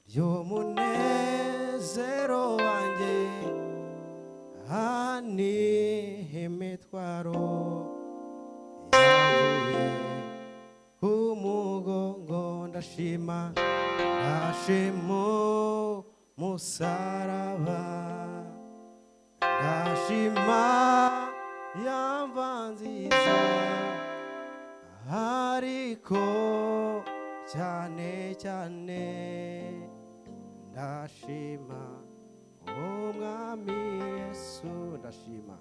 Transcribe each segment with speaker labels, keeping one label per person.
Speaker 1: y'umunezero wanjye hani imitwaro yavuye ku mugongo ndashima musaraba ndashima yamva nziza ariko cyane cyane ndashima umwami Yesu ndashima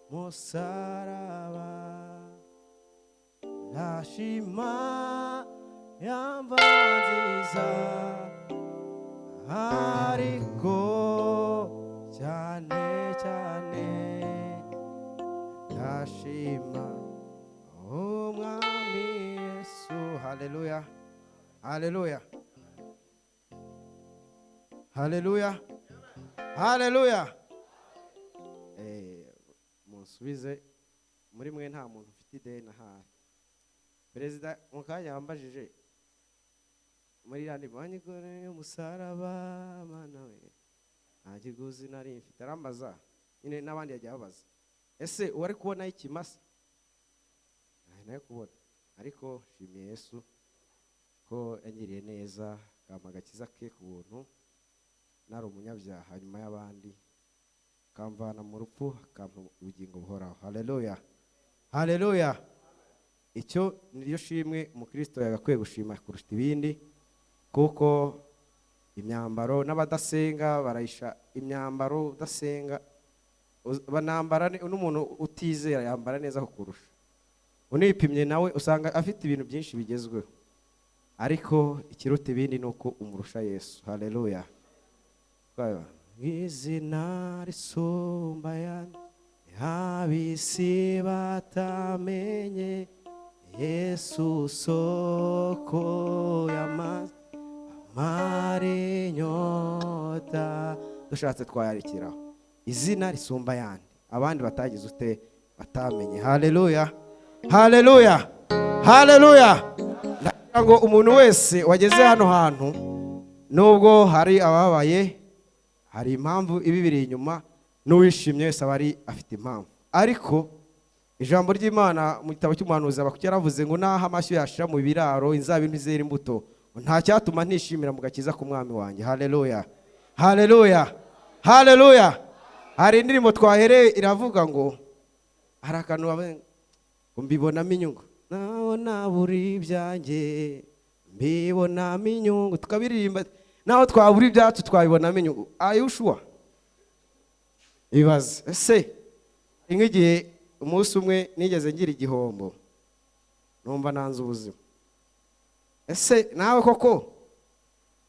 Speaker 1: musaraba ndashima yamva nziza ariko cyane cyane ndashima umwami Yesu. Haleluya, haleluya, haleluya, haleluya. Munsubize muri mwe nta muntu ufite ideni ahari. Perezida mu kanya yambajije muri yandi banyigore umusaraba mana we nta kiguzi nari mfite arambaza nyine n'abandi yagiye babaza ese uwari kubona ikimasa nayo kubona ariko shimiye Yesu ko yangiriye neza kampa agakiza ke ku buntu nari umunyabyaha nyuma y'abandi kamvana mu rupfu akampa ubugingo buhoraho. Haleluya, haleluya. Icyo niryo shimwe umukristo yagakwiye gushima kurusha ibindi, kuko imyambaro n'abadasenga barayisha imyambaro, udasenga banambara n'umuntu utizera yambara neza kukurusha. Unipimye nawe usanga afite ibintu byinshi bigezweho, ariko ikiruta ibindi nuko umurusha Yesu. Haleluya. Izina risumba ayandi ab'isi batamenye, Yesu soko y'amazi amara inyota. Dushatse twayarikiraho izina risumba ayandi abandi batagize ute batamenye. Haleluya, haleluya, haleluya. Ndagira ngo umuntu wese wageze hano hantu, nubwo hari ababaye, hari impamvu ibibiri inyuma, n'uwishimye wese aba ari afite impamvu. Ariko ijambo ry'Imana mu gitabo cy'umuhanuzi Habakuki yaravuze ngo naho amashyo yashira mu biraro, inzabibu ntizera imbuto, nta cyatuma ntishimira mu gakiza k'umwami wanjye. Haleluya, haleluya, haleluya. Hari indirimbo twahereye iravuga ngo hari akantu ngo mbibonamo inyungu, naho buri ibyanjye mbibonamo inyungu. Tukabiririmba naho twabura ibyacu twabibonamo inyungu. Ayushua ibaze ese nk'igihe umunsi umwe nigeze ngira igihombo, numva nanze ubuzima. Ese nawe koko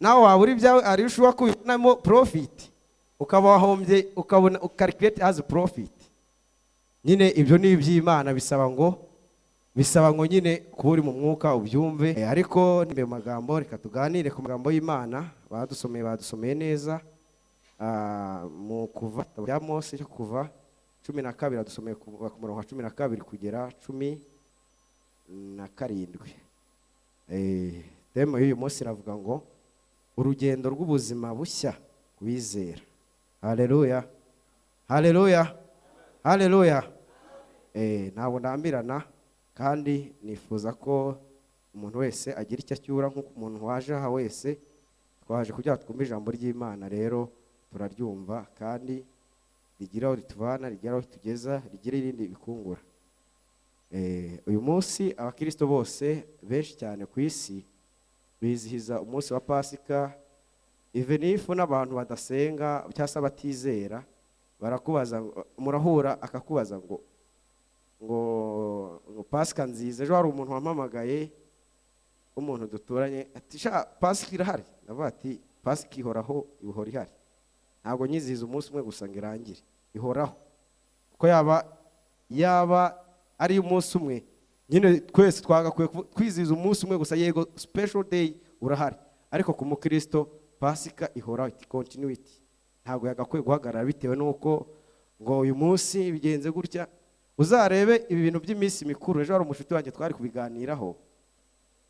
Speaker 1: nawe wabura ibyawe Ayushua kubibonamo profit, ukaba wahombye ukabona ukalculate as profit. Nyine ibyo ni iby'Imana, bisaba ngo nyine kuba uri mu mwuka ubyumve. Ariko nimbe magambo, reka tuganire ku magambo y'Imana. Badusomeye neza mu kuva ya Mose cyo kuva 12 adusomeye ku murongo wa 12 kugera 17. Tema y'uyu munsi iravuga ngo urugendo rw'ubuzima bushya kubizera. Haleluya, haleluya, haleluya. Ntabwo ndambirana, kandi nifuza ko umuntu wese agira icyo acyura, nk'uko umuntu waje aha wese twaje kugira twumve ijambo ry'Imana. Rero turaryumva kandi rigira aho rituvana, rigira aho tugeza, rigira irindi bikungura. Uyu munsi abakristo bose benshi cyane ku isi bizihiza umunsi wa Pasika. Even if n'abantu badasenga cyangwa se batizera, barakubaza, murahura akakubaza ngo Pasika nziza. Ejo hari umuntu wampamagaye, umuntu duturanye, ati sha Pasika irahari. Ndavuga ati Pasika ihoraho, ihora ihari. Ntabwo nyizihiza umunsi umwe gusa ngo irangire, ihoraho. Ko yaba ari umunsi umwe, nyine twese twagakwiye kwizihiza umunsi umwe gusa. Yego special day urahari, ariko ku mukristo Pasika ihoraho, iti continuity. Ntabwo yagakwiye guhagarara bitewe nuko ngo uyu munsi bigenze gutya. Uzarebe ibi bintu by'iminsi mikuru. Ejo hari umushuti wanjye twari kubiganiraho,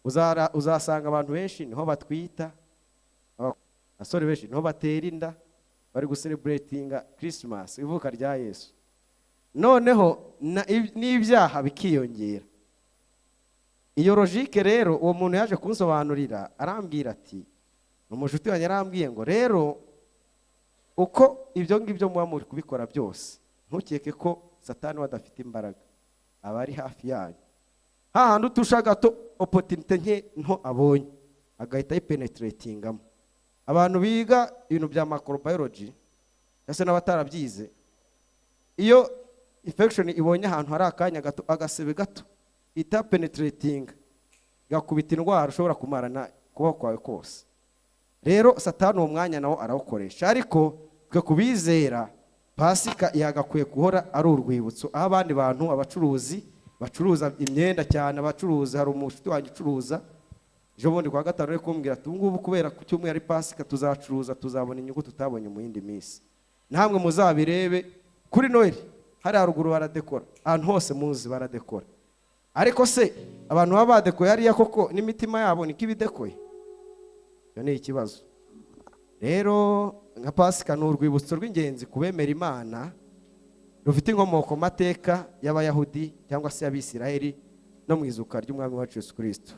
Speaker 1: uzasanga abantu benshi niho batwita, abasore benshi niho batera inda, bari gucelebratinga Christmas, ivuka rya Yesu. Noneho n'ibyaha bikiyongera. Iyo logique rero uwo muntu yaje kunsobanurira, arambwira ati, umushuti wanjye arambwiye ngo rero uko ibyo ngibyo muba muri kubikora byose, ntukeke ko Satani wadafite imbaraga aba ari hafi yanyu. Hahandi utusha gato opportunity nke nto abonye agahita yipenetratingamo. Abantu biga ibintu bya microbiology cyase n'abatarabyize, iyo infection ibonye ahantu hari akanya gato, agasebe gato, ita penetrating gakubita indwara ushobora kumarana kubaho kwawe kose. Rero Satani uwo mwanya nawo arawukoresha, ariko twe kubizera Pasika yagakwiye guhora ari urwibutso. Aho abandi bantu abacuruzi bacuruza imyenda cyane, abacuruzi, hari umushuti wanjye ucuruza, ejo bundi kwa gatanu rero kumbwira ati ngubu kubera ku cyumweru ari Pasika tuzacuruza, tuzabona inyungu tutabonye mu yindi minsi. Namwe muzabirebe kuri Noel hari haruguru baradekora, ahantu hose muzi baradekora. Ariko se abantu baba badekoye hariya koko n'imitima yabo niko ibidekoye? Iyo ni ikibazo. Rero nka Pasika ni urwibutso rw'ingenzi kubemera Imana, rufite inkomoko mateka y'Abayahudi cyangwa se y'Abisiraheli no mu izuka ry'Umwami wacu Yesu Kristo.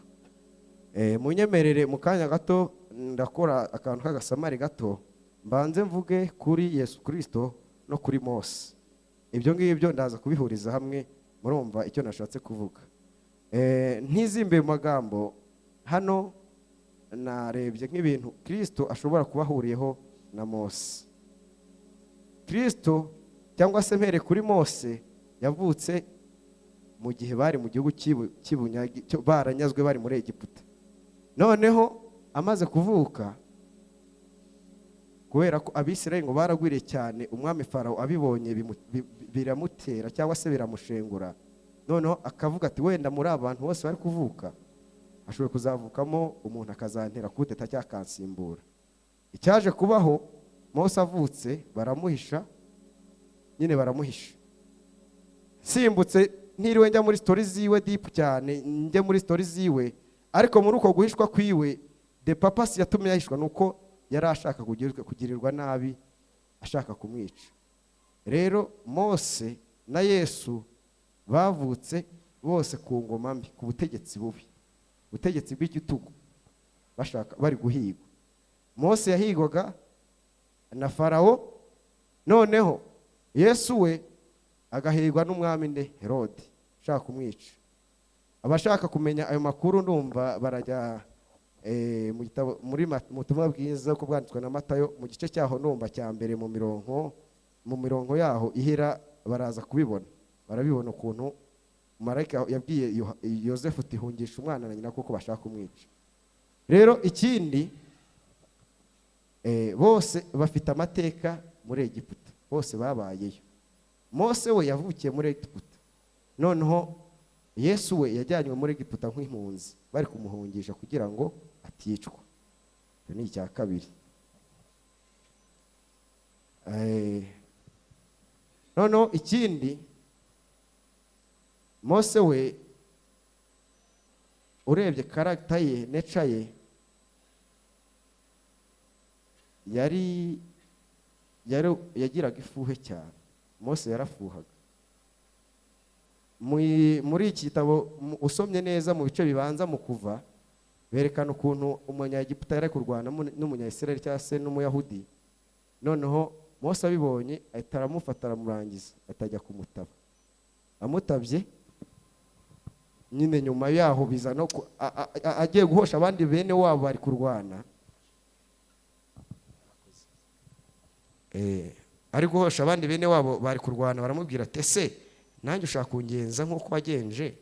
Speaker 1: Munyemerere mu kanya gato ndakora akantu k'agasamari gato, mbanze mvuge kuri Yesu Kristo no kuri Mose. Ibyo ngibyo ndaza kubihuriza hamwe, murumva icyo nashatse kuvuga. Ntizimbe mu magambo, hano narebye nk'ibintu Kristo ashobora kubahuriyeho na Mose. Kristo cyangwa se mpere kuri Mose yavutse mu gihe bari mu gihugu cy'Ibunyagi, baranyazwe bari muri Egiputa. Noneho amaze kuvuka, kubera ko Abisirayeli ngo baragwiriye cyane, umwami Farawo abibonye biramutera cyangwa se biramushengura. Noneho akavuga ati wenda muri abantu bose bari kuvuka ashobora kuzavukamo umuntu akazantera kudeta cyangwa akansimbura. Icyaje kubaho, Mose avutse baramuhisha, nyine baramuhisha. Simbutse ntiriwe njya muri story ziwe deep cyane, njye muri story ziwe, ariko muri uko guhishwa kwiwe de papa si yatumye yahishwa nuko yari ashaka kugirirwa nabi, ashaka kumwica. Rero Mose na Yesu bavutse bose ku ngoma mbi, ku butegetsi bubi, ubutegetsi bw'igitugu, bashaka bari guhigwa. Mose yahigwaga na Farawo, noneho Yesu we agahigwa n'umwami nde Herode ashaka kumwica. Abashaka kumenya ayo makuru ndumva barajya mu gitabo muri mutumwa bwiza ko bwanditswe na Matayo mu gice cyaho ndumva cya mbere mu mirongo yaho ihera, baraza kubibona, barabibona ukuntu marayika yabwiye Yosefu ati hungisha umwana na nyina kuko bashaka kumwica. Rero ikindi, bose bafite amateka muri Egiputa, bose babayeyo. Mose we yavukiye muri Egiputa, noneho Yesu we yajyanywe muri Egiputa nk'impunzi, bari kumuhungisha kugira ngo aticwa. Icyo ni icya kabiri. Noneho ikindi, Mose we urebye character ye, nature ye, yagiraga ifuhe cyane. Mose yarafuhaga. Muri iki gitabo usomye neza mu bice bibanza mu Kuva, berekana ukuntu umunyagiputa yari kurwana n'umunyayisiraheli cyangwa se n'umuyahudi. Noneho Mose abibonye ahita aramufata aramurangiza, atajya kumutaba. Amutabye nyine nyuma yaho biza no agiye guhosha abandi bene wabo bari kurwana. Ari guhosha abandi bene wabo bari kurwana, baramubwira ati ese nanjye ushaka kungenza nk'uko wagenje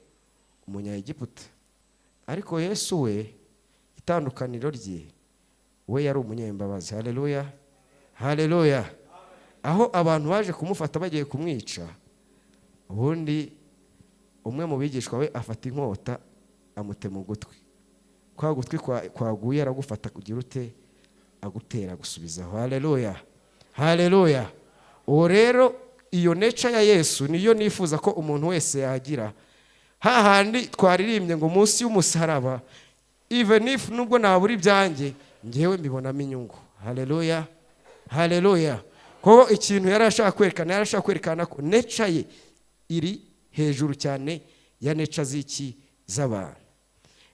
Speaker 1: umunyagiputa? Ariko Yesu we itandukaniro rye, we yari umunyembabazi. Haleluya, haleluya. Aho abantu baje kumufata bagiye kumwica, ubundi umwe mu bigishwa we afata inkota amutema ugutwi. Kwa gutwi kwaguye aragufata kugira ute, agutera gusubizaho. Haleluya, haleluya. Uwo rero iyo nature ya Yesu niyo nifuza ko umuntu wese yagira. Hahandi twaririmbye ngo munsi y'umusaraba
Speaker 2: even if nubwo nabura ibyanjye ngewe mbibonamo inyungu. Haleluya, haleluya. Ko ikintu yarashaka kwerekana ko nature ye iri hejuru cyane ya nature z'iki z'abantu.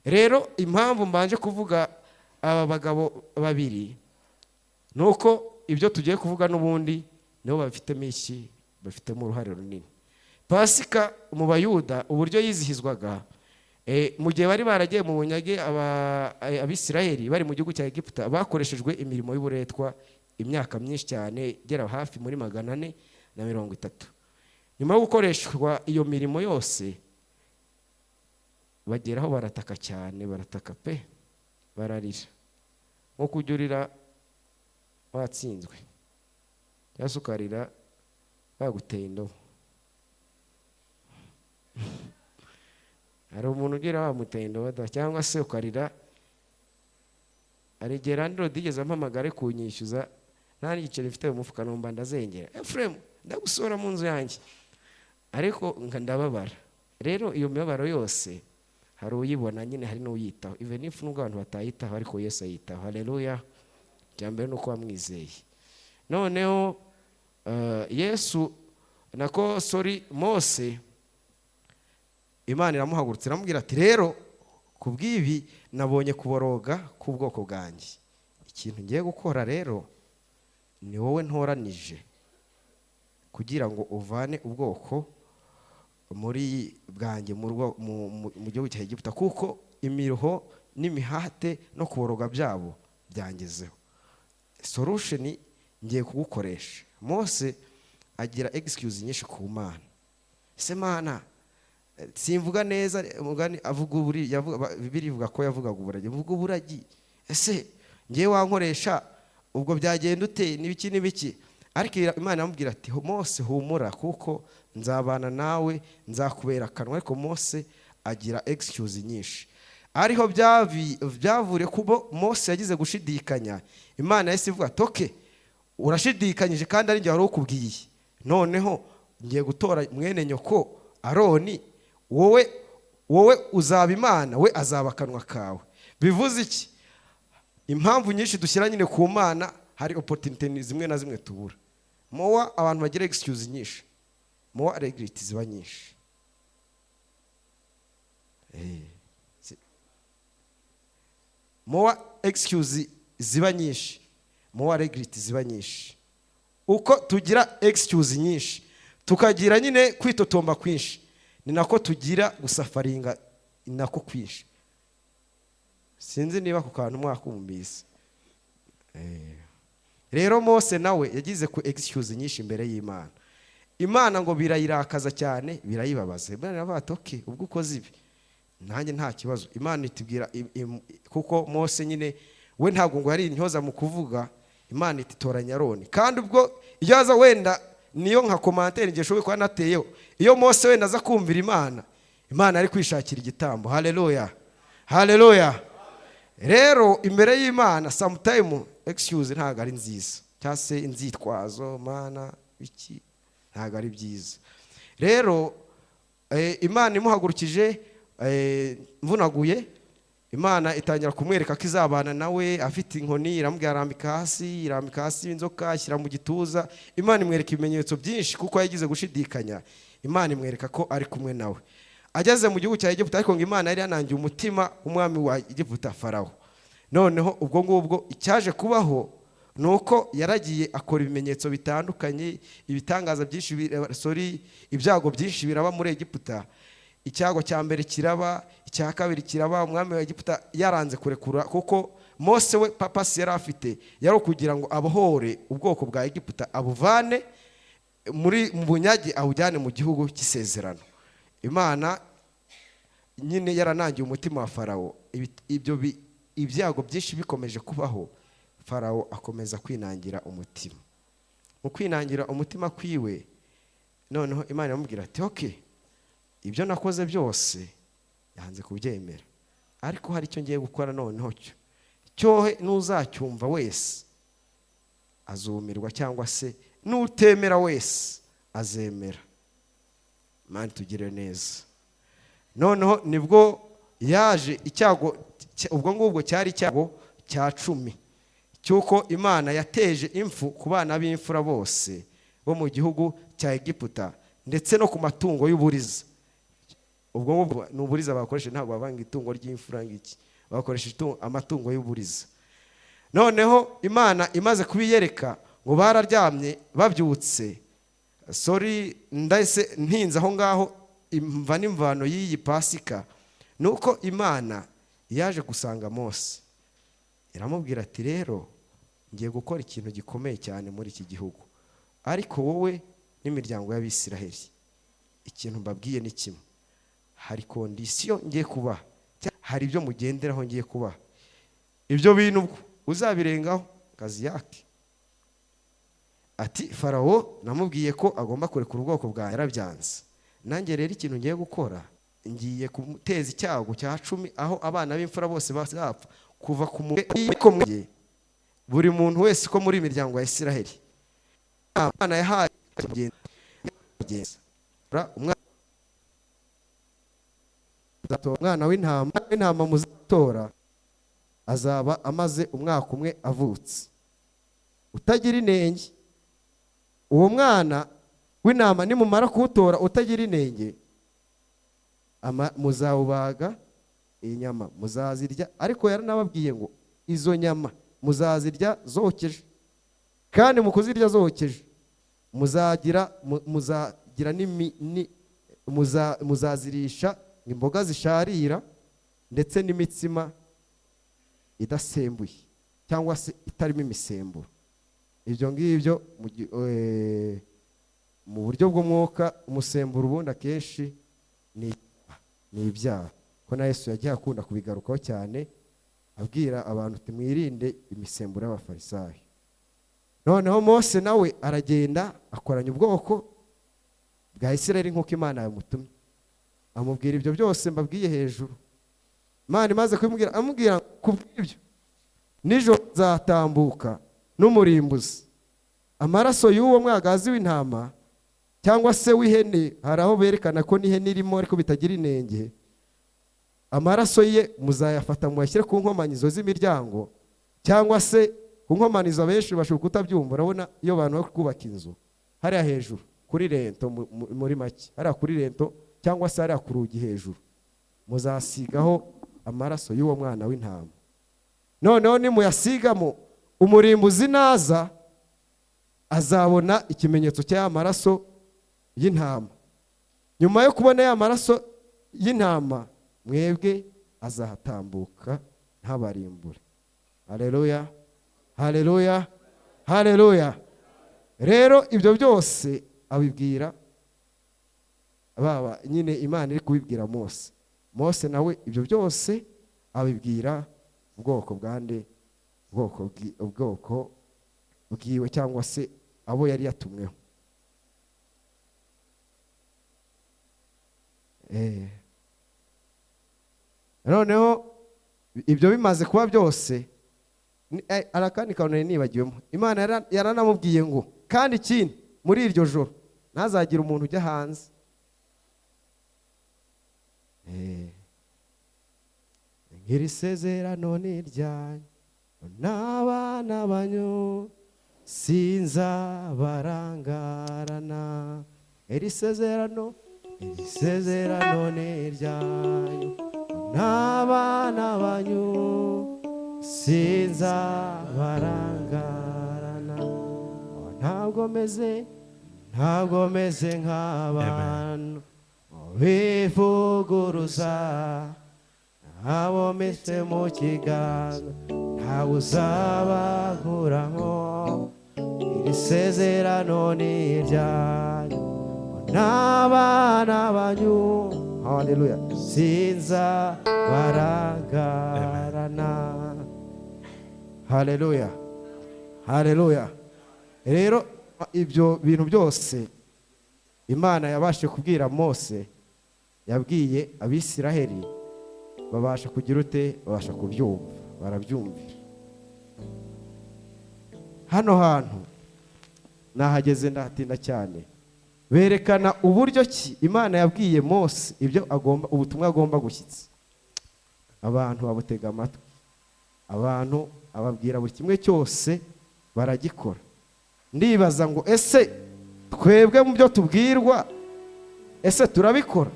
Speaker 2: Rero impamvu mbanje kuvuga aba bagabo babiri nuko ibyo tugiye kuvuga n'ubundi nibo bafitemo iki, bafitemo uruhare runini. Pasika mu Bayuda uburyo yizihizwaga, mu gihe bari baragiye mu bunyage abisirayeli bari mu gihugu cya Egiputa, bakoreshejwe imirimo y'uburetwa imyaka myinshi cyane igera hafi muri 430. Nyuma yo gukoreshwa iyo mirimo yose bageraho barataka cyane, barataka pe, bararira nko kujurira watsinzwe yasukarira baguteye indobo. Hari umuntu ugira wamuteye indobo cyangwa se ukarira. Arigera ndiro digeze ampamagare kunyishyuza nta n'igiceri mfite mu mufuka numva ndazengera, Ephraim ndagusora mu nzu yanjye, ariko ndababara. Rero iyo mibabaro yose hari uyibona nyine, hari n'uyitaho, even if nubwo abantu batayitaho ariko Yesu ayitaho. Haleluya. Cyambere nuko wamwizeye. Noneho Yesu Mose, Imana iramuhagurutse iramubwira ati rero kubw'ibi nabonye kuboroga k'ubwoko bwanjye, ikintu ngiye gukora rero ni wowe ntoranije kugira ngo uvane ubwoko muri bwanjye mu gihugu cya Egiputa, kuko imiruho n'imihate no kuboroga byabo byangezeho. Solution ngiye kugukoresha. Mose agira excuse nyinshi ku Mana. Se Mana simvuga neza, mugani avuga uburi, Bibiliya ivuga ko yavugaga uburagi, mvuga uburagi, ese ngiye wankoresha ubwo byagenda ute n'ibiki. Ariko Imana yamubwira ati Mose humura kuko nzabana nawe, nzakubera akanwa. Ariko Mose agira excuse nyinshi. Ariho byavure kubo Mose yagize gushidikanya. Imana yese ivuga toke urashidikanyije kandi ari ngiye wari ukubwiye, noneho ngiye gutora mwene nyoko Aroni, wowe uzaba Imana, we azaba akanwa kawe. Bivuze iki? Impamvu nyinshi dushyira nyine ku Mana, hari opportunity zimwe na zimwe tubura. Mowa abantu bagira excuse nyinshi, mowa regret ziba nyinshi. Mowa excuse ziba nyinshi, mowa regret ziba nyinshi. Uko tugira excuse nyinshi tukagira nyine kwitotomba kwinshi, ni nako tugira gusafaringa nako kwinshi. Sinzi niba ku kantu mwakumvise. Rero Mose nawe yagize ku excuse nyinshi imbere y'Imana. Imana ngo birayirakaza cyane, birayibabaza. Imana yavuga okay, ubwo ukoze ibi nanjye nta kibazo. Imana itubwira kuko Mose nyine we ntabwo ngo yari intyoza mu kuvuga. Imana ititoranya Aroni, kandi ubwo iyaza wenda niyo nka commentaire ngiye shoboye kwa nateyeho, iyo Mose wenda aza kumvira Imana ari kwishakira igitambo. Haleluya, haleluya. Rero imbere y'Imana sometime excuse ntago ari nziza, cyase inzitwazo Mana biki ntago ari byiza. Rero Imana imuhagurukije mvunaguye, Imana itangira kumwereka ko izabana nawe, afite inkoni iramubwira irambika hasi inzoka ashyira mu gituza. Imana imwereka ibimenyetso byinshi kuko yagize gushidikanya. Imana imwereka ko ari kumwe nawe. Ageze mu gihugu cya Egiputa, ariko ngo Imana yari yanangiye umutima umwami wa Egiputa Farawo. Noneho ubwo ngubwo icyaje kubaho nuko yaragiye akora ibimenyetso bitandukanye, ibitangaza byinshi, ibyago byinshi biraba muri Egiputa. Icyago cya mbere kiraba, icya kabiri kiraba, umwami wa Egiputa yaranze kurekura, kuko Mose we papasi yari afite yari kugira ngo abohore ubwoko bwa Egiputa, abuvane mu bunyage awujyane mu gihugu cy'isezerano. Imana nyine yaranangiye umutima wa Farawo. Ibyo ibyago byinshi bikomeje kubaho, Farawo akomeza kwinangira umutima. Mu kwinangira umutima kwiwe, noneho Imana yamubwira ati okay, ibyo nakoze byose yanze kubyemera, ariko hari icyo ngiye gukora noneho cyohe nuzacyumva wese azumirwa, cyangwa se nutemera wese azemera. Imana tugire neza. Noneho nibwo yaje icyago ubwo ngubwo cyari icyago cya 10 cyuko Imana yateje impfu ku bana b'imfura bose bo mu gihugu cya Egiputa ndetse no ku matungo y'uburiza. Ubwo ngubwo n'uburiza bakoresha, ntabwo bavanga itungo ry'imfura ngiki, bakoresha amatungo y'uburiza. Noneho Imana imaze kubiyereka ngo bararyamye babyutse, ndahise ntinze aho ngaho imva n'imvano y'iyi Pasika, nuko Imana yaje gusanga Mose iramubwira ati rero ngiye gukora ikintu gikomeye cyane muri iki gihugu, ariko wowe n'imiryango y'Abisiraheli ikintu mbabwiye ni kimwe, hari kondisiyo ngiye kubaha, hari ibyo mugenderaho ngiye kubaha, ibyo bintu uzabirengaho kazi yake. Ati Farawo namubwiye ko agomba kurekura ubwoko bwa yarabyanze, nanjye rero ikintu ngiye gukora ngiye kumuteza icyago cya 10 aho abana b'imfura bose bazapfa kuva ku mwe buri muntu wese ko muri imiryango ya Isiraheli. Imana yahaye umwana w'intama muzatora azaba amaze umwaka umwe avutse utagira inenge. Uwo mwana w'intama nimumara kuwutora utagira inenge, muzawubaga inyama muzazirya, ariko yaranababwiye ngo izo nyama muzazirya zokeje, kandi mu kuzirya zokeje muzazirisha imboga zisharira ndetse n'imitsima idasembuye cyangwa se itarimo imisemburo. Ibyo ngibyo mu buryo bw'umwuka umusemburo ubundi akenshi ni ibyaha, ko na Yesu yagiye akunda kubigarukaho cyane abwira abantu timwirinde imisemburo y'Abafarisayo. Noneho Mose nawe aragenda akoranya ubwoko bwa Isiraheli nk'uko Imana yamutumye, amubwira ibyo byose mbabwiye hejuru. Imana imaze kubimubwira amubwira kubw'ibyo nijoro zatambuka n'umurimbuzi, amaraso y'uwo mwagazi w'intama cyangwa se w'ihene, hari aho berekana ko n'ihene irimo ariko bitagira inenge, amaraso ye muzayafata muyashyire ku nkomanyizo z'imiryango cyangwa se ku nkomanizo. Benshi bashobora kutabyumva, urabona iyo abantu bari kubaka inzu hariya hejuru kuri rento, muri make hariya kuri rento cyangwa se hariya ku rugi hejuru, muzasigaho amaraso y'uwo mwana w'intama. Noneho nimuyasigamo, umurimbuzi naza azabona ikimenyetso cy'aya maraso y'intama. Nyuma yo kubona ya maraso y'intama, mwebwe azahatambuka ntabarimbure. Haleluya, haleluya, haleluya. Rero ibyo byose abibwira baba nyine Imana iri kubibwira Mose. Mose nawe ibyo byose abibwira ubwoko bwande, ubwoko bwiwe cyangwa se abo yari yatumweho. Noneho ibyo bimaze kuba byose, arakandi kanone nibagiwemo, Imana yaranamubwiye ngo kandi ikindi muri iryo joro ntazagira umuntu ujya hanze. Ngiri sezerano ni iryanyu n'abana banyu sinzabarangarana. Iri sezerano ni iryanyu n'abana banyu sinzabarangarana. Ntabwo meze nk'abantu bivuguruza, abo mese mu kiganza ntawe uzabahuraho. Iri sezerano ni iryanyu n'abana banyu, haleluya, sinzabarangarana. Haleluya, haleluya. Rero ibyo bintu byose Imana yabashije kubwira Mose, yabwiye Abisiraheli, babasha kugira ute, babasha kubyumva, barabyumvira. Hano hantu nahageze ndahatinda cyane, berekana uburyo ki Imana yabwiye Mose ibyo agomba, ubutumwa agomba gushyitsa. abantu babutega amatwi, abantu ababwira buri kimwe cyose baragikora. Ndibaza ngo ese twebwe mu byo tubwirwa ese turabikora?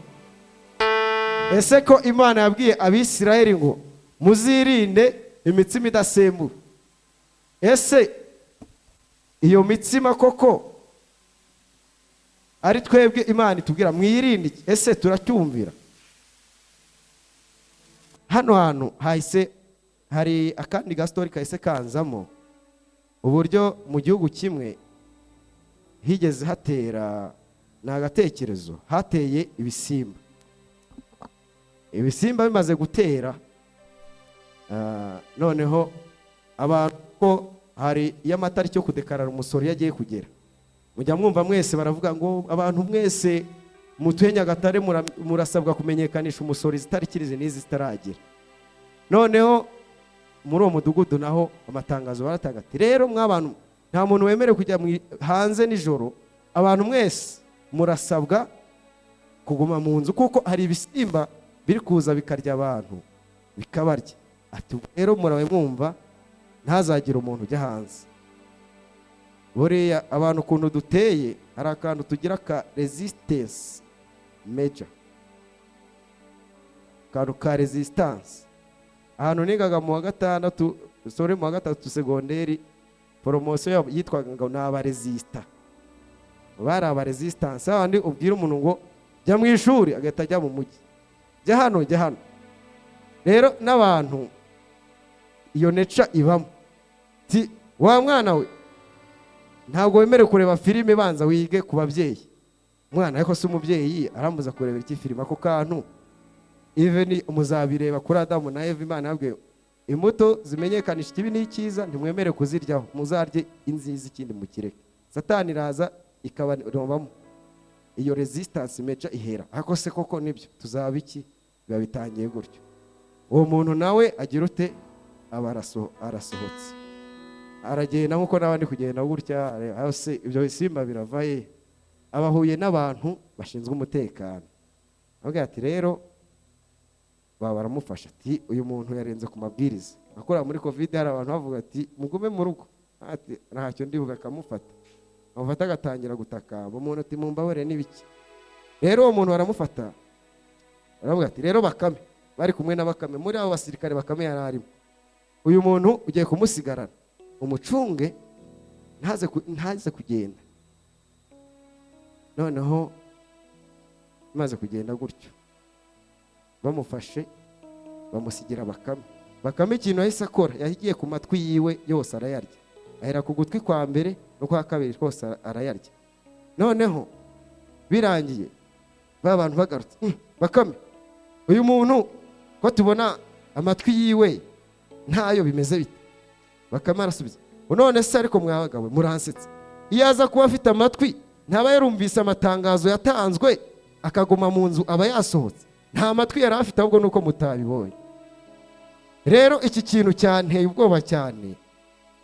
Speaker 2: Ese ko Imana yabwiye Abisirayeli ngo muzirinde imitsima idasembura, ese iyo mitsima koko ari twebwe Imana itubwira mwirinde iki? Ese turacyumvira? Hano hantu hahise hari akandi gastori kahise kanzamo uburyo mu gihugu kimwe higeze hatera, ni agatekerezo, hateye ibisimba. Ibisimba bimaze gutera, noneho abantu ko hari y'amatariki yo kudekarara umusoro yagiye kugera, mujya mwumva mwese baravuga ngo abantu mwese mutuye Nyagatare murasabwa kumenyekanisha umusoro izitariki n'izi zitaragera. Noneho muri uwo mudugudu naho amatangazo baratanga ati rero mw'abantu nta muntu wemerewe kujya hanze nijoro, abantu mwese murasabwa kuguma mu nzu kuko hari ibisimba biri kuza bikarya abantu bikabarya. Ati rero murabe mwumva ntazagire umuntu ujya hanze. Buriya abantu ukuntu duteye hari akantu tugira ka resistance major, akantu ka resistance. Ahantu nigaga mu wa gatandatu, mu wa gatatu segonderi, poromosiyo yitwaga ngo ni abaresista. Bari abaresistance, abandi ubwira umuntu ngo jya mu ishuri agahita ajya mu mujyi, jya hano jya hano. Rero n'abantu iyo neca ibamo, ti wa mwana we ntabwo wemerewe kureba filime, banza wige ku babyeyi. Mwana ariko si umubyeyi aramuza kurebera iki filime? Ako kantu even muzabireba kuri Adamu na Eva, Imana yabwiye imbuto zimenyekanisha ikibi n'icyiza ntimwemerewe kuziryaho, muzarye inziza ikindi mukireke. Satani iraza ikabarobamo, iyo resistance meca ihera. Ako se koko nibyo tuzaba iki? Biba bitangiye gutyo. Uwo muntu nawe agira ute? Arasohotse aragenda nkuko n'abandi kugenda gutya. Hose ibyo bisimba biravaye, abahuye n'abantu bashinzwe umutekano avuga ati rero baba baramufasha, ati uyu muntu yarenze ku mabwiriza. Akora muri covid hari abantu bavuga ati mugume mu rugo, ati ntacyo ndibuka, akamufata amufata agatangira gutaka umuntu ati mumbabarire n'ibiki. Rero uwo muntu baramufata aravuga ati rero Bakame, bari kumwe na Bakame, muri abo basirikare Bakame yari arimo, uyu muntu ugiye kumusigarana, umucunge ntaze kugenda. Noneho maze kugenda gutyo bamufashe bamusigira Bakame. Bakame ikintu yahise akora, yagiye ku matwi yiwe yose arayarya, ahera ku gutwi kwa mbere no kwa kabiri kose arayarya. Noneho birangiye ba bantu bagarutse, Bakame uyu muntu ko tubona amatwi yiwe ntayo bimeze bite? Bakame arasubiza, none se ariko mwabagawe muransetse, iyo aza kuba afite amatwi ntaba yarumvise amatangazo yatanzwe akaguma mu nzu aba yasohotse? Nta matwi yari afite, ahubwo nuko mutabibonye. Rero iki kintu cyanteye ubwoba cyane.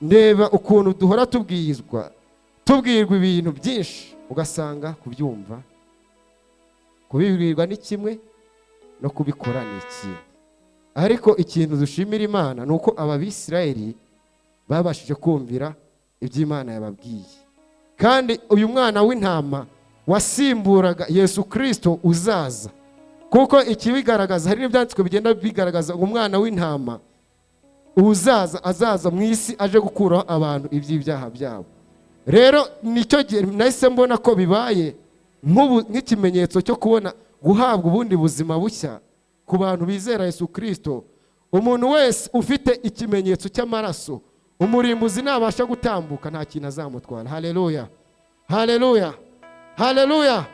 Speaker 2: Ndeba ukuntu duhora tubwirwa ibintu byinshi, ugasanga kubyumva kubibwirwa ni kimwe no kubikora ni ikindi. Ariko ikintu dushimira Imana nuko Abisirayeli babashije kumvira iby'Imana yababwiye. Kandi uyu mwana w'intama wasimburaga Yesu Kristo uzaza, kuko ikibigaragaza hari n'ibyanditswe bigenda bigaragaza umwana w'intama uzaza, azaza mu isi aje gukuraho abantu iby'ibyaha byabo. Rero nicyo gihe nahise mbona ko bibaye nk'ikimenyetso cyo kubona guhabwa ubundi buzima bushya ku bantu bizera Yesu Kristo. Umuntu wese ufite ikimenyetso cy'amaraso, umurimbuzi nabasha gutambuka nta kintu azamutwara. Haleluya, haleluya, haleluya.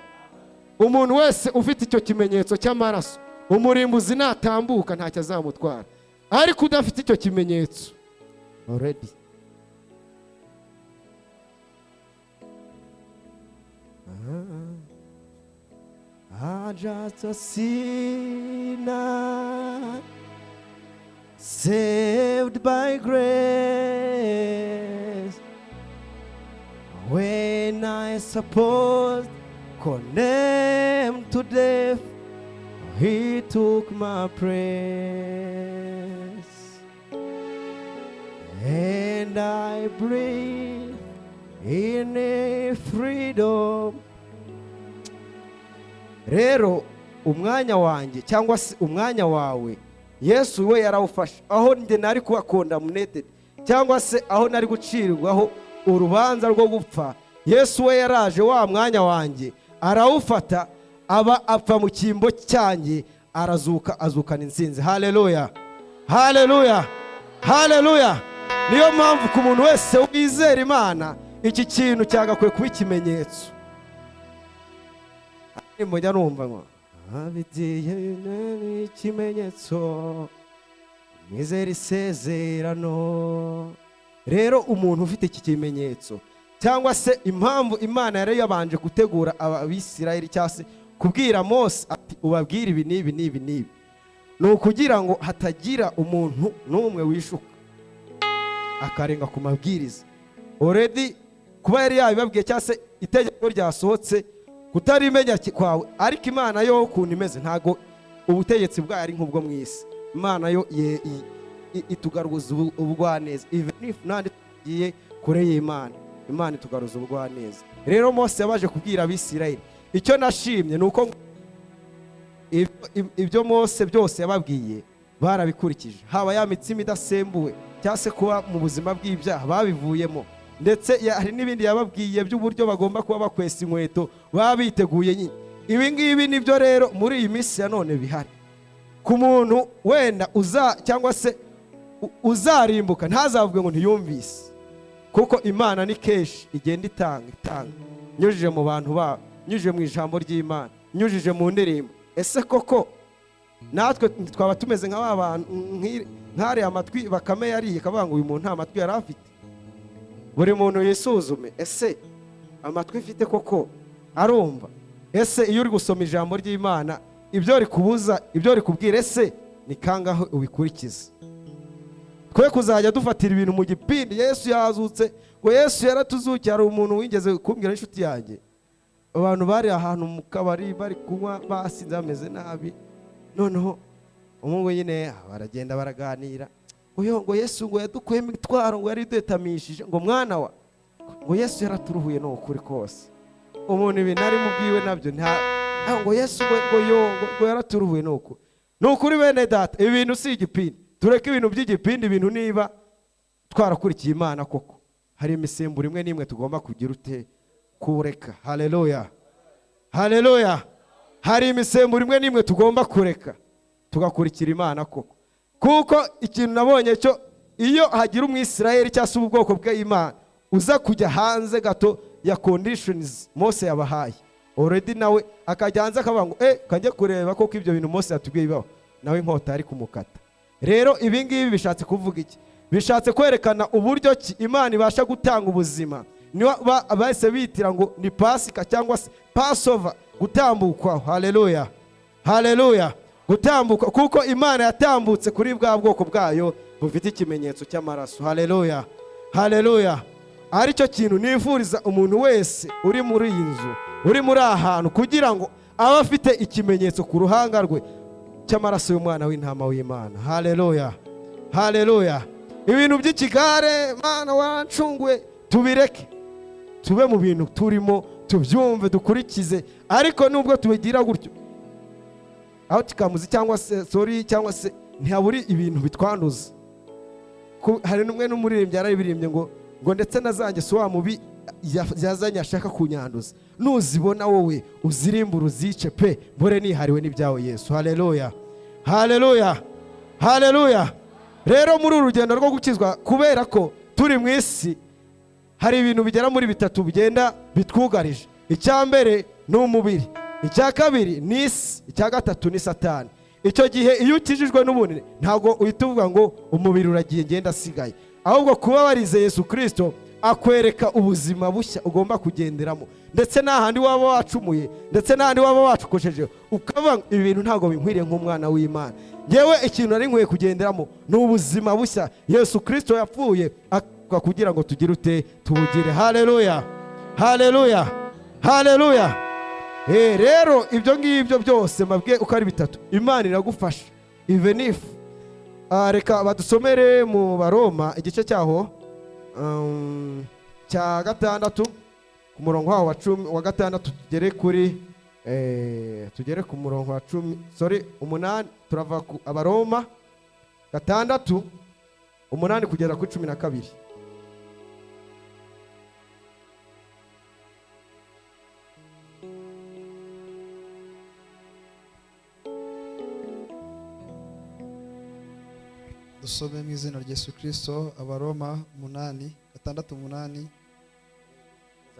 Speaker 2: Umuntu wese ufite icyo kimenyetso cy'amaraso, umurimbuzi natambuka ntacyo azamutwara. Ariko udafite icyo kimenyetso already just a sinner saved by grace, when I supposed condemned to death, He took my praise.
Speaker 1: and I breathe in a freedom. Rero umwanya wanjye cyangwa se umwanya wawe Yesu we yarawufashe. Aho njye nari kuba condemned cyangwa se aho nari gucirwaho urubanza rwo gupfa, Yesu we yaraje wa mwanya wanjye arawufata, aba apfa mu cyimbo cyanjye, arazuka, azukana intsinzi. Haleluya, haleluya, haleluya. Niyo mpamvu ku muntu wese wizera Imana iki kintu cyagakwiye kuba ikimenyetso. Mujya numva ngo abitiye ikimenyetso mwizera isezerano. Rero umuntu ufite iki kimenyetso cyangwa se impamvu Imana yari yabanje gutegura Abisirayeli cyangwa se kubwira Mose ati ubabwire ibi n'ibi n'ibi n'ibi, ni ukugira ngo hatagira umuntu n'umwe wishuka akarenga ku mabwiriza. Already kuba yari yabibabwiye cyangwa se itegeko ryasohotse kutarimenya kwawe, ariko Imana yo ukuntu imeze ntago ubutegetsi bwayo ari nk'ubwo mu isi. Imana yo itugaruza ubugwaneza, even if nandi tugiye kure y'Imana, Imana itugaruza ubugwaneza. Rero Mose yabaje kubwira Abisirayeli, icyo nashimye nuko ibyo Mose byose yababwiye barabikurikije, haba ya mitsima idasembuwe cyangwa se kuba mu buzima bw'ibyaha babivuyemo, ndetse hari n'ibindi yababwiye by'uburyo bagomba kuba bakwesa inkweto, baba biteguye nyine. Ibi ngibi nibyo rero muri iyi minsi ya none bihari. Ku muntu wenda cyangwa se uzarimbuka ntazavuge ngo ntiyumvise, kuko Imana ni keshi igenda itanga nyujije mu bantu babo, nyujije mu ijambo ry'Imana, nyujije mu ndirimbo. Ese koko natwe twaba tumeze nk'aba bantu nk'ariya amatwi Bakame yariye kavuga ngo uyu muntu nta matwi yari afite? Buri muntu yisuzume, ese amatwi mfite koko arumva? Ese iyo uri gusoma ijambo ry'Imana ibyo rikubuza, ibyo rikubwira, ese ni kangaho ubikurikiza? Twe kuzajya dufatira ibintu mu gipindi. Yesu yazutse, ngo Yesu yaratuzukiye. Hari umuntu wigeze kumbwira, inshuti yanjye, abantu bari ahantu mu kabari bari kunywa basinze bameze nabi, noneho umungu nyine baragenda baraganira, ngo Yesu ngo yadukuyemo imitwaro, ngo yari dutamishije, ngo mwana wa, ngo Yesu yaraturuhuye no kuri kose. Umuntu ibi nari mubwiwe nabyo ngo Yesu ngo yaraturuhuye nuko. Nukuri bene data, ibintu si igipindi. Tureke ibintu by'igipindi, ibintu niba twarakurikiye Imana koko, hari imisemburo imwe n'imwe tugomba kugira ute kureka. Haleluya, haleluya. Hari imisemburo imwe n'imwe tugomba kureka tugakurikira Imana koko. Kuko ikintu nabonye cyo, iyo hagira umwisirayeli cyangwa se ubwoko bw'Imana uza kujya hanze gato ya conditions Mose yabahaye, already nawe akajya hanze akavuga ngo kajye kureba koko ibyo bintu Mose yatubwiye bibaho, nawe inkota ari kumukata. Rero ibi ngibi bishatse kuvuga iki? Bishatse kwerekana uburyo ki Imana ibasha gutanga ubuzima. Niyo bahise bitira ngo ni Pasika cyangwa se Passover, gutambukwa. Haleluya, haleluya, gutambuka, kuko Imana yatambutse kuri bwa bwoko bwayo bufite ikimenyetso cy'amaraso. Haleluya, haleluya. Aricyo kintu nifuriza umuntu wese uri muri iyi nzu, uri muri ahantu, kugira ngo abe afite ikimenyetso ku ruhanga rwe cy'amaraso y'umwana w'intama w'Imana. Haleluya, haleluya. Ibintu by'ikigare, Mana wancunguye, tubireke, tube mu bintu turimo, tubyumve, dukurikize. Ariko nubwo tubigira gutyo, aho tikamuzi cyangwa se cyangwa se ntihaburi ibintu bitwanduza. Hari n'umwe n'umuririmbyi yarabirimbye ngo ndetse nazanjye so wa mubi yazanye ashaka kunyanduza, nuzibona wowe uzirimbura uzice pe, mbore nihariwe n'ibyawe Yesu. Haleluya, haleluya, haleluya. Rero muri urugendo rwo gukizwa, kubera ko turi mu isi, hari ibintu bigera muri bitatu bigenda bitwugarije. Icya mbere ni umubiri, icya kabiri ni isi, icya gatatu ni Satani. Icyo gihe iyo ukijijwe n'ubundi ntabwo uhita uvuga ngo umubiri uragiye ngenda asigaye, ahubwo kuba warize Yesu Kristo akwereka ubuzima bushya ugomba kugenderamo, ndetse n'ahandi waba wacumuye, ndetse n'ahandi waba wacukojeje, ukavuga ibi bintu ntabwo binkwiriye nk'umwana w'Imana. Ngewe ikintu nari nkwiye kugenderamo ni ubuzima bushya Yesu Kristo yapfuye kugira ngo tugire ute tubugire. Haleluya, haleluya, haleluya. Rero ibyo ngibyo byose mabwe uko ari bitatu, Imana iragufasha. Even if reka badusomere mu Baroma igice cyaho
Speaker 2: cya gatandatu ku murongo wawo wa gatandatu tugere ku murongo wa 8 turava ku Abaroma 6:8 kugera ku 12.
Speaker 3: Dusome mu izina rya Yesu Kristo. Abaroma 6:8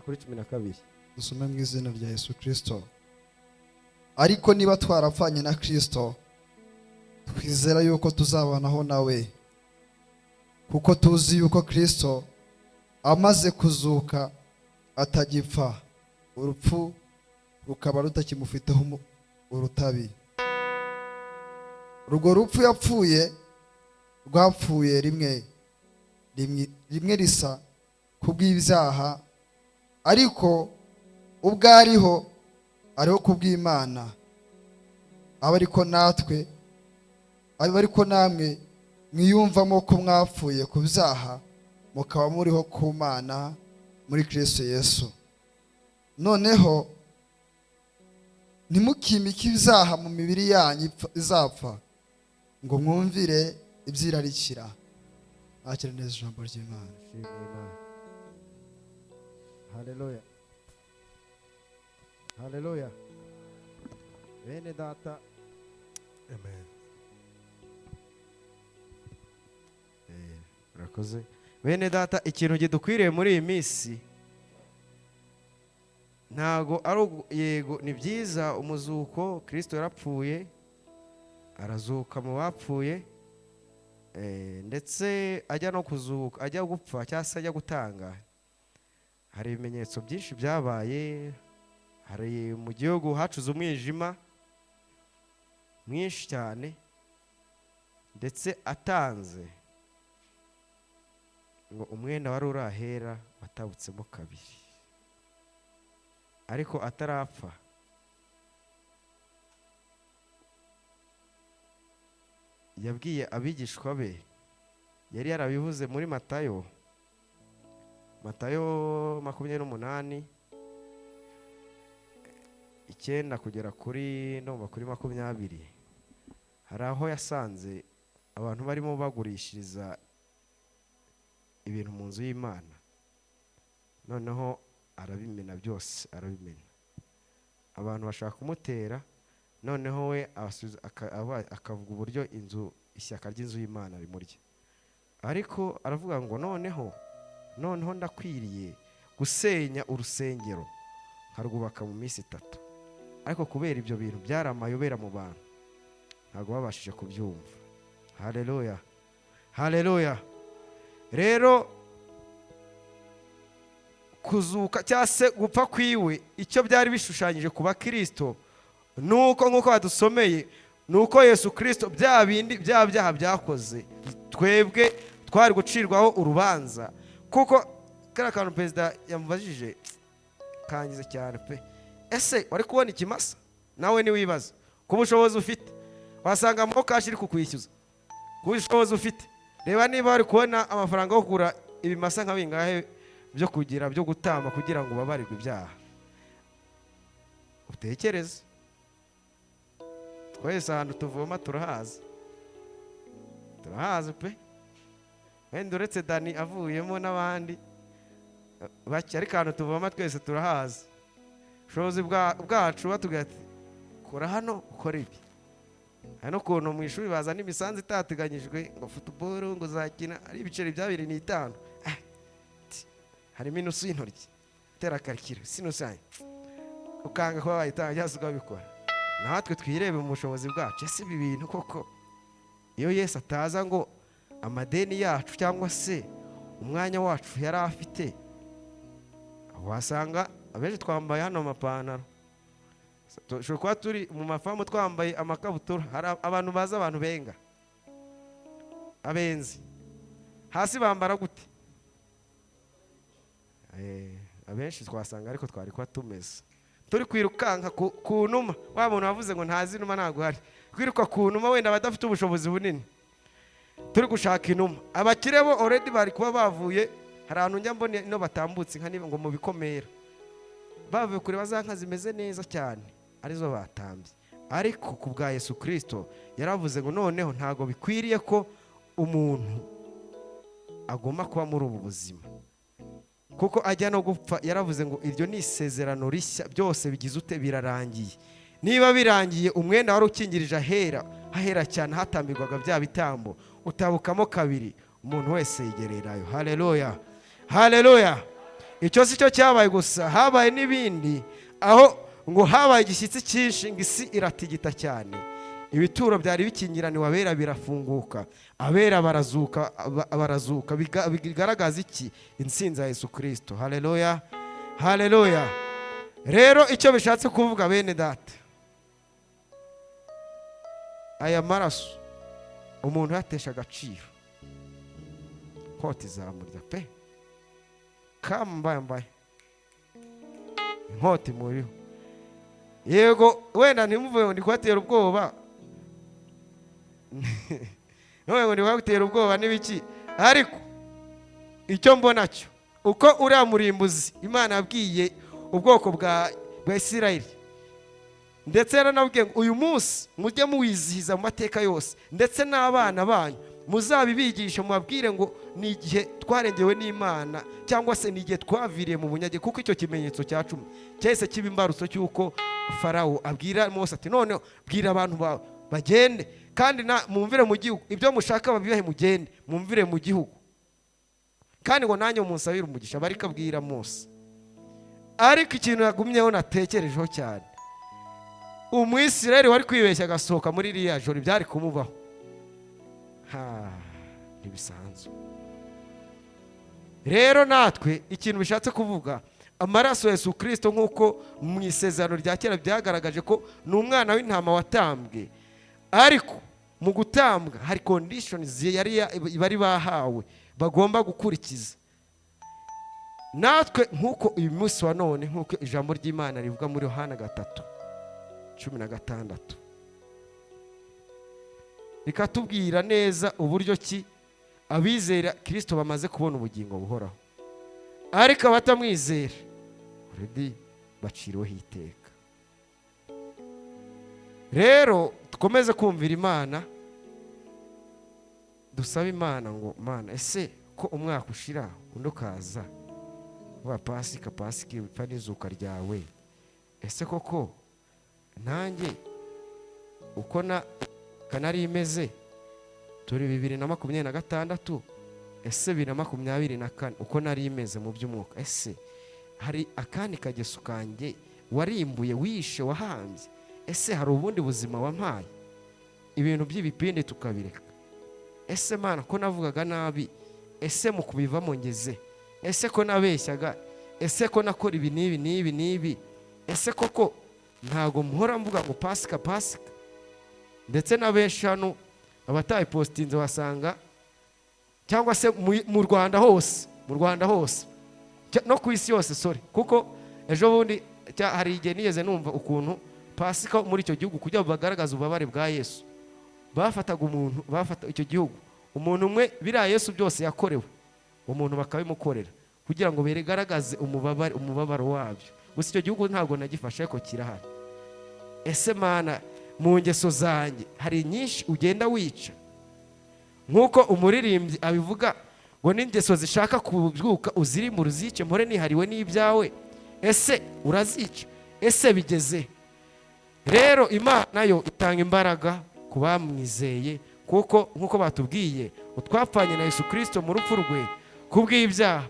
Speaker 2: kuri 12.
Speaker 3: Dusome mu izina rya Yesu Kristo. Ariko niba twarapfanye na Kristo, twizera yuko tuzabanaho nawe, kuko tuzi yuko Kristo amaze kuzuka atagipfa, urupfu rukaba rutakimufiteho urutabi. Urwo rupfu yapfuye rwapfuye rimwe risa kubw'ibyaha, ariko ubwo ariho kubw'Imana. aba ariko namwe mwiyumvamo ko mwapfuye ku byaha, mukaba muriho ku Mana muri Kristo Yesu. Noneho ntimukimike ibyaha mu mibiri yanyu izapfa, ngo mwumvire ibyirarikira. Akira neza ijambo ry'Imana.
Speaker 2: Haleluya. Haleluya. Bene data. Amen. Urakoze. Bene data, ikintu gidukwiriye muri iyi minsi ntago ari yego, ni byiza umuzuko. Kristo yarapfuye arazuka mu bapfuye, ndetse ajya no kuzuka, ajya gupfa cyangwa se ajya gutanga. Hari ibimenyetso byinshi byabaye. Hari mu gihugu hacuze umwijima mwinshi cyane, ndetse atanze ngo umwenda wari urahera watabutsemo kabiri, ariko atarapfa. Yabwiye abigishwa be, yari yarabivuze muri Matayo 28:9 kugera kuri 20. Hari aho yasanze abantu barimo bagurishiriza ibintu mu nzu y'Imana, noneho arabimena byose, arabimena. Abantu bashaka kumutera, noneho we akavuga uburyo ishyaka ry'inzu y'Imana rimurya. Ariko aravuga ngo noneho ndakwiriye gusenya urusengero nkarwubaka mu minsi 3. Ariko kubera ibyo bintu byari amayobera mu bantu, ntabwo babashije kubyumva. Haleluya, haleluya. Rero kuzuka cyangwa se gupfa kwiwe, icyo byari bishushanyije ku bakristo nuko, nk'uko badusomeye, nuko Yesu Kristo bya byaha byakoze, twebwe twari gucirwaho urubanza. Kuko kariya kantu perezida yamubajije kangize cyane pe. Ese wari kubona ikimasa? Nawe niwibaza ku bushobozi ufite, wasanga mo kashi iri kukwishyuza ku bushobozi ufite. Reba niba wari kubona amafaranga yo kugura ibimasa nka bingahe byo gutama kugira ngo babarirwe ibyaha. Utekereze. Twese ahantu tuvoma turahazi pe. Wenda uretse Dani avuyemo n'abandi bake, ariko ahantu tuvoma twese turahazi. Ubushobozi bwacu batubwira ati kora hano ukora ibi. Hano ukuntu mu ishuri bazana imisanzu itateganyijwe ngo football ngo zakina ari ibiceri bya 2.5, harimo inusu y'intoryi, tera karikiro sinusanye, ukanga kuba bayitanga cyangwa ukabikora. Natwe twirebe mu bushobozi bwacu. Ese ibi bintu koko iyo Yesu ataza ngo amadeni yacu cyangwa se umwanya wacu yari afite, wasanga abenshi twambaye hano amapantaro, dushobora kuba turi mu mafamu twambaye amakabutura. Hari abantu baza, abantu benga abenzi, hasi bambara gute? Abenshi twasanga ariko twari kwa tumeze turi kwirukanka ku numa. Wa muntu wavuze ngo ntazi inuma ntago hari, kwiruka ku numa wenda badafite ubushobozi bunini, turi gushaka inuma. Abakire bo already bari kuba bavuye hari ahantu njya mbona ino batambutse inka niba ngo mu bikomera bavuye kureba za nka zimeze neza cyane arizo batambye, ariko ku bwa Yesu Kristo yaravuze ngo noneho ntago bikwiriye ko umuntu agomba kuba muri ubu buzima, kuko ajya no gupfa. Yaravuze ngo iryo ni isezerano rishya, byose bigize ute birarangiye. Niba birangiye umwenda wari ukingirije ahera cyane hatambirwaga bya bitambo utabukamo kabiri, umuntu wese yigererayo. Haleluya, haleluya. Icyo si cyo cyabaye gusa, habaye n'ibindi, aho ngo habaye igishyitsi cyinshi ngo isi iratigita cyane, ibituro byari bikingiraniwe abera birafunguka, abera barazuka bigaragaza iki? Intsinzi ya Yesu Kristo. Haleluya, haleluya. Rero icyo bishatse kuvuga bene data, aya maraso umuntu yatesha agaciro, inkota izamurya pe, kambaye inkota imuriho. Yego wenda ntimuvuye ngo ndikwatera ubwoba none ngo ndikwatera ubwoba n'ibiki, ariko icyo mbona cyo uko uriya murimbuzi Imana yabwiye ubwoko bwa Isirayeli, ndetse yaranabwiye ngo uyu munsi mujye muwizihiza mu mateka yose, ndetse n'abana banyu muzabibigisha, mubabwire ngo ni igihe twarengewe n'Imana, cyangwa se ni igihe twaviriye mu bunyage. Kuko icyo kimenyetso cya 10 cyahise kiba imbarutso cy'uko Farawo abwira Mose ati none bwira abantu bawe bagende, kandi mumvire mu gihugu, ibyo mushaka babibahe, mugende mumvire mu gihugu, kandi ngo nanjye munsabire umugisha. Bari kabwira Mose. Ariko ikintu yagumyeho natekerejeho cyane, Umwisirayeli wari kwibeshya agasohoka muri iriya joro byari kumubaho. Ntibisanzwe. Rero natwe ikintu bishatse kuvuga, amaraso ya Yesu Kristo nk'uko mu isezerano rya kera byagaragaje ko ni umwana w'intama watambwe, ariko mu gutambwa hari conditions bari bahawe bagomba gukurikiza. Natwe nk'uko uyu munsi wa none, nk'uko ijambo ry'Imana rivuga muri Yohana 3:16 rikatubwira neza uburyo ki abizera Kristo bamaze kubona ubugingo buhoraho, ariko abatamwizera already baciriweho iteka. Rero dukomeze kumvira Imana, dusaba Imana ngo Mana, ese ko umwaka ushira undi ukaza wa Pasika ipfa n'izuka ryawe, ese koko nanjye uko kanari imeze turi 2026, ese 2024 uko nari imeze mu by'umwuka, ese hari akandi kageso kanjye warimbuye, wishe, wahambye? Ese hari ubundi buzima wampaye? Ibintu by'ibipindi tukabireka. Ese Mana ko navugaga nabi, ese mu kubivamo ngeze? Ese ko nabeshyaga? Ese ko nakora ibi n'ibi? Ese koko ntago muhora mvuga ngo Pasika? Ndetse na benshi hano abataye postinze wasanga, cyangwa se mu Rwanda hose no ku isi yose, kuko ejo bundi hari igihe nigeze numva ukuntu Pasika muri icyo gihugu kugira bagaragaza ububabare bwa Yesu, bafata icyo gihugu, umuntu umwe biriya Yesu byose yakorewe, umuntu bakabimukorera kugira ngo beregaragaze umubabaro wabyo. Gusa icyo gihugu ntabwo nagifashe ko kirahari. Ese Mana, mu ngeso zanjye hari nyinshi ugenda wica, nk'uko umuririmbyi abivuga ngo n'ingeso zishaka kubyuka uzirimbure uzice, mpore nihariwe n'ibyawe. Ese urazica? Ese bigeze? Rero Imana yo itanga imbaraga ku bamwizeye, kuko nk'uko batubwiye utwapfanye na Yesu Kristo mu rupfu rwe kubw'ibyaha,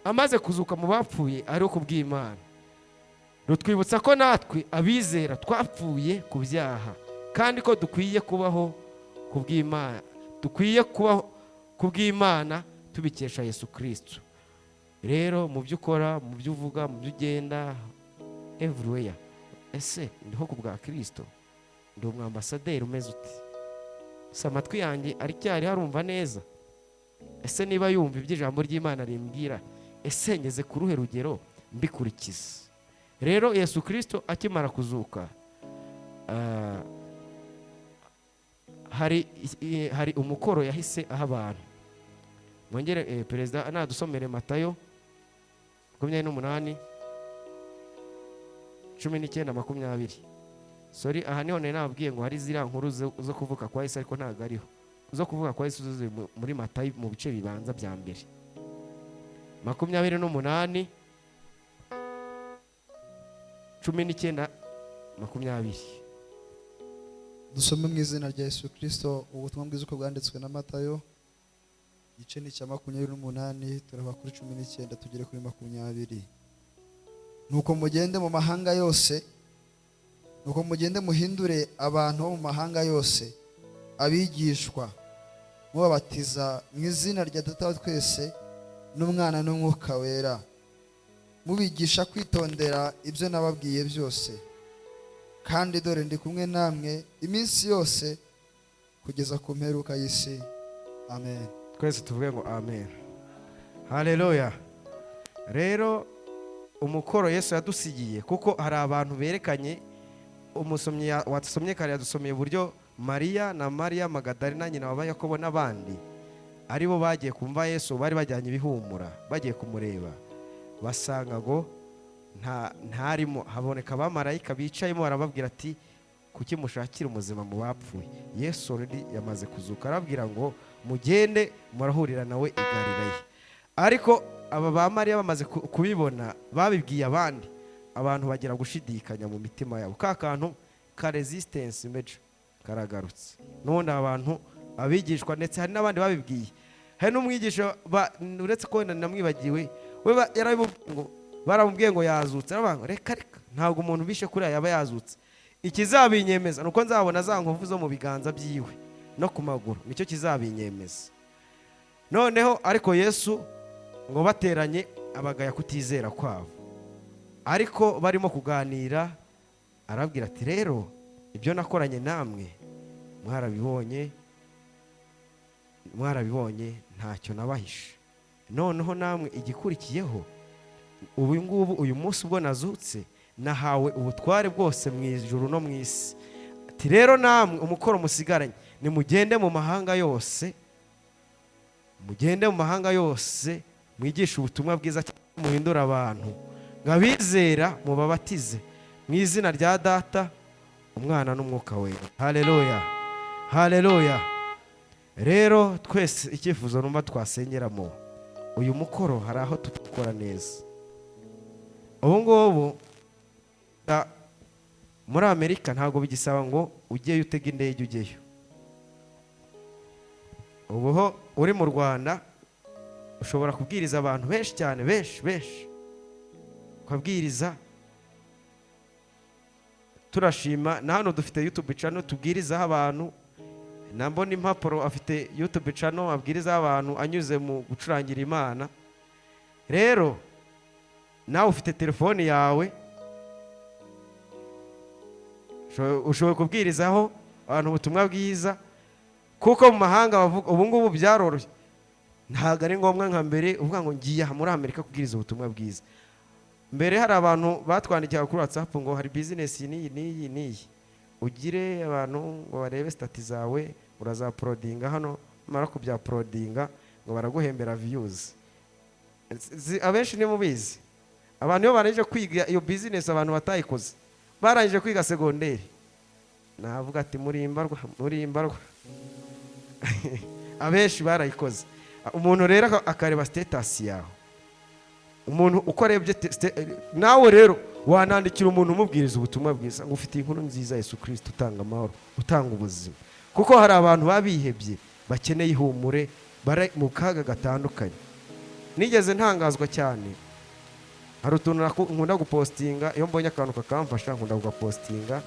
Speaker 2: amaze kuzuka mu bapfuye ari kubw'Imana. Rutwibutsa ko natwe abizera twapfuye ku byaha, kandi ko dukwiye kubaho kubw'Imana, tubikesha Yesu Kristo. Rero mu byo ukora, mu byo uvuga, mu byo ugenda, everywhere, ese ndiho ku bwa Kristo? Ndi umwambasaderi umeze uti? Se amatwi yanjye aricyari harumva neza? Ese niba yumva iby'ijambo ry'Imana rimbwira, ese ngeze ku ruhe rugero mbikurikiza? Rero Yesu Kristo akimara kuzuka, hari umukoro yahise aha abantu. mwongere perezida nadusomere Matayo 28 19:20. Sorry, aha niho nababwiye ngo hari ziriya nkuru zo kuvuka kwa Yesu, ariko ntabwo ariho. Zo kuvuka kwa Yesu zuzuye muri Matayo mu bice bibanza bya mbere 28 19:20.
Speaker 3: Dusome mu izina rya Yesu Kristo ubutumwa bwiza uko bwanditswe na Matayo, igice ni cya 28 turava kuri 19 tugere kuri 20. Nuko mugende mu mahanga yose, nuko mugende muhindure abantu bo mu mahanga yose abigishwa, mubabatiza mu izina rya Data wa twese n'Umwana n'Umwuka wera, mubigisha kwitondera ibyo nababwiye byose, kandi dore ndi kumwe namwe iminsi yose kugeza ku mperuka y'isi. Amen.
Speaker 2: Twese tuvuge ngo amen. Haleluya. Rero umukoro Yesu yadusigiye, kuko hari abantu berekanye, umusomyi watusomye kare yadusomeye uburyo Mariya na Mariya Magadalena nyina wa Yakobo n'abandi aribo bagiye kumva Yesu, bari bajyanye ibihumura bagiye kumureba, basanga ngo ntarimo. Haboneka abamarayika bicayemo barababwira ati kuki mushakira umuzima mu bapfuye? Yesu already yamaze kuzuka, arabwira ngo mugende murahurira nawe i Galilaya. Ariko aba ba Mariya bamaze kubibona babibwiye abandi, abantu bagira gushidikanya mu mitima yabo, ka kantu ka resistance major karagarutse. None abantu abigishwa ndetse hari n'abandi babibwiye, hari n'umwigisha uretse ko namwibagiwe we baramubwiye ngo yazutse, aravuga reka ntabwo umuntu bishe kuri yaba yazutse, ikizabinyemeza nuko nzabona za nkovu zo mu biganza byiwe no ku maguru, nicyo kizabinyemeza. Noneho ariko Yesu ngo bateranye abagaya kutizera kwabo, ariko barimo kuganira arabwira ati rero ibyo nakoranye namwe mwarabibonye ntacyo nabahishe. Noneho namwe igikurikiyeho ubu ngubu uyu munsi ubwo nazutse nahawe ubutware bwose mu ijuru no mu isi. Ati rero namwe umukoro musigaranye ni mugende mu mahanga yose, mwigisha ubutumwa bwiza, muhindura abantu ngabizera mubabatize mu izina rya Data, Umwana n'Umwuka wera. Haleluya, haleluya. Rero twese icyifuzo numva twasengeramo uyu mukoro, hari aho tukora neza. Ubu ngubu muri Amerika ntabwo bigisaba ngo ujyeyo utega indege ujyeyo. Ubuho uri mu Rwanda ushobora kubwiriza abantu benshi cyane, benshi ukabwiriza. Turashima na hano dufite YouTube channel tubwirizaho abantu. Nambona Impapuro afite YouTube channel abwirizaho abantu anyuze mu gucurangira Imana. Rero nawe ufite telefone yawe ushoboye kubwirizaho abantu ubutumwa bwiza, kuko mu mahanga bavuga ubu ngubu byaroroshye. Ntabwo ari ngombwa nka mbere uvuga ngo ngiye muri Amerika kubwiriza ubutumwa bwiza. Mbere hari abantu batwandikira kuri WhatsApp ngo hari business niyi ugire abantu ngo barebe stati zawe, urazaporodinga hano, mara kubya porodinga ngo baraguhembera views. Abenshi ni mubizi, abantu iyo barangije kwiga iyo business, abantu batayikoze barangije kwiga segonderi, navuga ati muri imbarwa abenshi barayikoze. Umuntu rero akareba status yawe, umuntu ukorebye nawe rero wanandikira umuntu umubwiriza ubutumwa bwiza ngo ufite inkuru nziza Yesu Kristo utanga amahoro, utanga ubuzima. Kuko hari abantu babihebye bakeneye ihumure, bari mu kaga gatandukanye. Nigeze ntangazwa cyane, hari utuntu nkunda gupostinga, iyo mbonye akantu kakamfasha nkunda kugapostinga,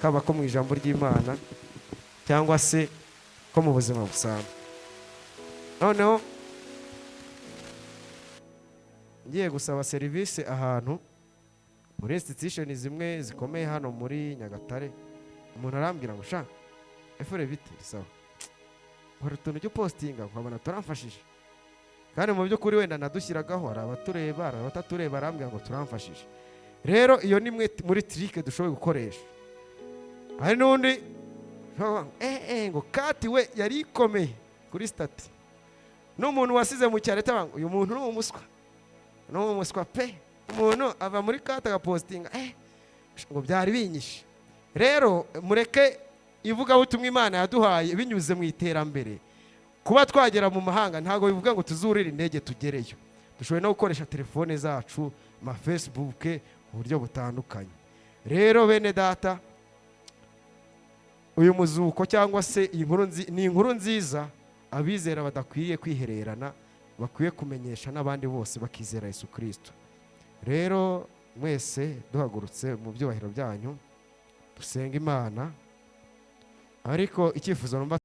Speaker 2: kaba ko mu ijambo ry'Imana cyangwa se ko mu buzima busanzwe. Noneho ngiye gusaba serivisi ahantu muri institution zimwe zikomeye hano muri Nyagatare, umuntu arambwira ngo sha efure bite sawa, hari utuntu cyo postinga nkabona turamfashije, kandi mu by'ukuri wenda nadushyiragaho hari abatureba hari abatatureba, arambwira ngo turamfashije. Rero iyo ni mwe muri trick dushoboye gukoresha. Hari n'undi ngo kati we yari ikomeye kuri stati, n'umuntu wasize mu cyaro tabanga uyu muntu ni umuswa pe, umuntu ava muri kata agapostinga ngo byari binyishe. Rero mureke ivugabutumwa Imana yaduhaye binyuze mu iterambere. Kuba twagera mu mahanga ntabwo bivuga ngo tuzurire indege tugereyo. Dushoboye no gukoresha telefone zacu, ma Facebook mu buryo butandukanye. Rero bene data, uyu muzuko cyangwa se ni inkuru nziza abizera badakwiye kwihererana, bakwiye kumenyesha n'abandi bose bakizera Yesu Kristo. Rero mwese duhagurutse mu byubahiro byanyu dusenga Imana, ariko icyifuzo numva